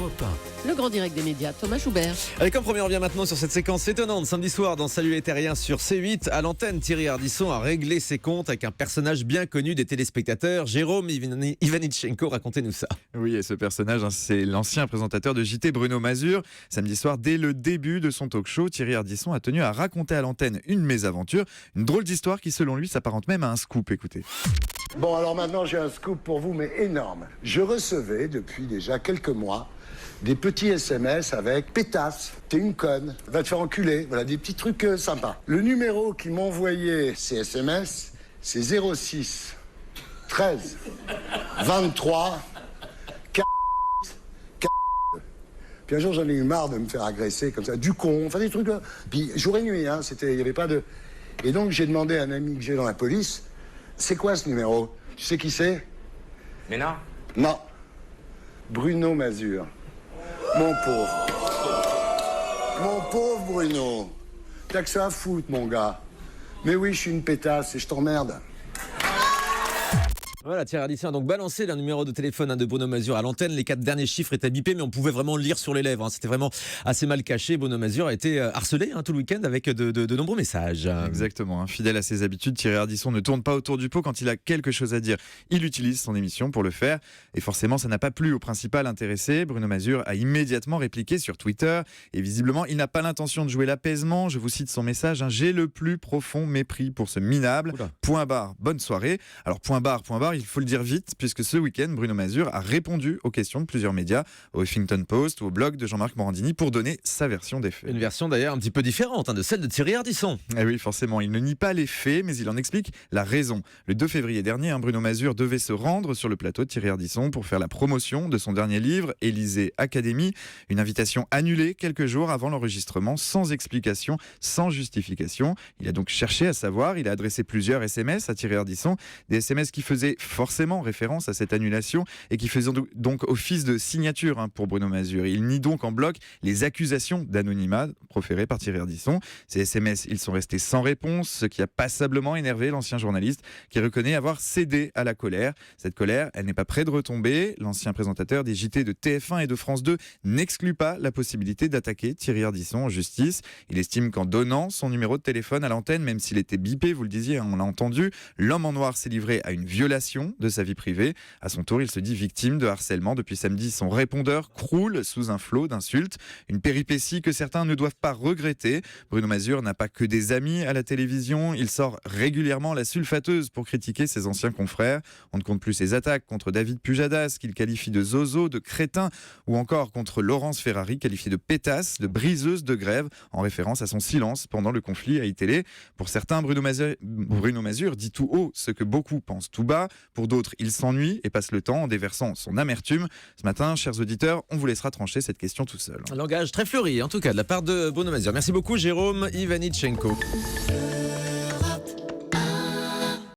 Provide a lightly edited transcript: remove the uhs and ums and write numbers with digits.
Europe 1. Le grand direct des médias, Thomas Joubert. Allez, comme premier, on revient maintenant sur cette séquence étonnante. Samedi soir, dans Salut les Terriens sur C8, à l'antenne, Thierry Ardisson a réglé ses comptes avec un personnage bien connu des téléspectateurs, Jérôme Ivanichenko. Racontez-nous ça. Oui, et ce personnage, c'est l'ancien présentateur de JT Bruno Mazur. Samedi soir, dès le début de son talk show, Thierry Ardisson a tenu à raconter à l'antenne une mésaventure. Une drôle d'histoire qui, selon lui, s'apparente même à un scoop. Écoutez. Bon, alors maintenant, j'ai un scoop pour vous, mais énorme. Je recevais, depuis déjà quelques mois, des petits SMS avec « Pétasse, t'es une conne, va te faire enculer ». Voilà, des petits trucs sympas. Le numéro qui m'envoyait ces SMS, c'est 06 13 23 40 40. Puis un jour, j'en ai eu marre de me faire agresser comme ça, du con, enfin des trucs là. Puis jour et nuit, hein, il n'y avait pas de... Et donc, j'ai demandé à un ami que j'ai dans la police, c'est quoi ce numéro? Tu sais qui c'est? Mais non. Non. Bruno Mazur. Mon pauvre. Mon pauvre Bruno. T'as que ça à foutre, mon gars. Mais oui, je suis une pétasse et je t'emmerde. Voilà, Thierry Ardisson a donc balancé le numéro de téléphone de Bruno Mazur à l'antenne. Les 4 derniers chiffres étaient bipés, mais on pouvait vraiment le lire sur les lèvres. C'était vraiment assez mal caché. Bruno Mazur a été harcelé tout le week-end avec de nombreux messages. Exactement. Fidèle à ses habitudes, Thierry Ardisson ne tourne pas autour du pot quand il a quelque chose à dire. Il utilise son émission pour le faire. Et forcément, ça n'a pas plu au principal intéressé. Bruno Mazur a immédiatement répliqué sur Twitter. Et visiblement, il n'a pas l'intention de jouer l'apaisement. Je vous cite son message. J'ai le plus profond mépris pour ce minable. Oula. Point barre, bonne soirée. Alors, point barre, il faut le dire vite, puisque ce week-end, Bruno Mazur a répondu aux questions de plusieurs médias, au Huffington Post ou au blog de Jean-Marc Morandini, pour donner sa version des faits. Une version d'ailleurs un petit peu différente de celle de Thierry Ardisson. Eh oui, forcément, il ne nie pas les faits, mais il en explique la raison. Le 2 février dernier, Bruno Mazur devait se rendre sur le plateau de Thierry Ardisson pour faire la promotion de son dernier livre, Élysée Académie. Une invitation annulée quelques jours avant l'enregistrement, sans explication, sans justification. Il a donc cherché à savoir, il a adressé plusieurs SMS à Thierry Ardisson, des SMS qui faisaient forcément référence à cette annulation et qui faisaient donc office de signature pour Bruno Mazur. Il nie donc en bloc les accusations d'anonymat proférées par Thierry Ardisson. Ces SMS, ils sont restés sans réponse, ce qui a passablement énervé l'ancien journaliste qui reconnaît avoir cédé à la colère. Cette colère, elle n'est pas près de retomber. L'ancien présentateur des JT de TF1 et de France 2 n'exclut pas la possibilité d'attaquer Thierry Ardisson en justice. Il estime qu'en donnant son numéro de téléphone à l'antenne, même s'il était bipé, vous le disiez, on l'a entendu, l'homme en noir s'est livré à une violation de sa vie privée. À son tour, il se dit victime de harcèlement. Depuis samedi, son répondeur croule sous un flot d'insultes. Une péripétie que certains ne doivent pas regretter. Bruno Mazur n'a pas que des amis à la télévision. Il sort régulièrement la sulfateuse pour critiquer ses anciens confrères. On ne compte plus ses attaques contre David Pujadas, qu'il qualifie de zozo, de crétin, ou encore contre Laurence Ferrari, qualifiée de pétasse, de briseuse de grève, en référence à son silence pendant le conflit à iTélé. Pour certains, Bruno Mazur dit tout haut ce que beaucoup pensent tout bas. Pour d'autres, il s'ennuie et passe le temps en déversant son amertume. Ce matin, chers auditeurs, on vous laissera trancher cette question tout seul. Un langage très fleuri, en tout cas, de la part de Bruno Mazur. Merci beaucoup, Jérôme Ivanichenko.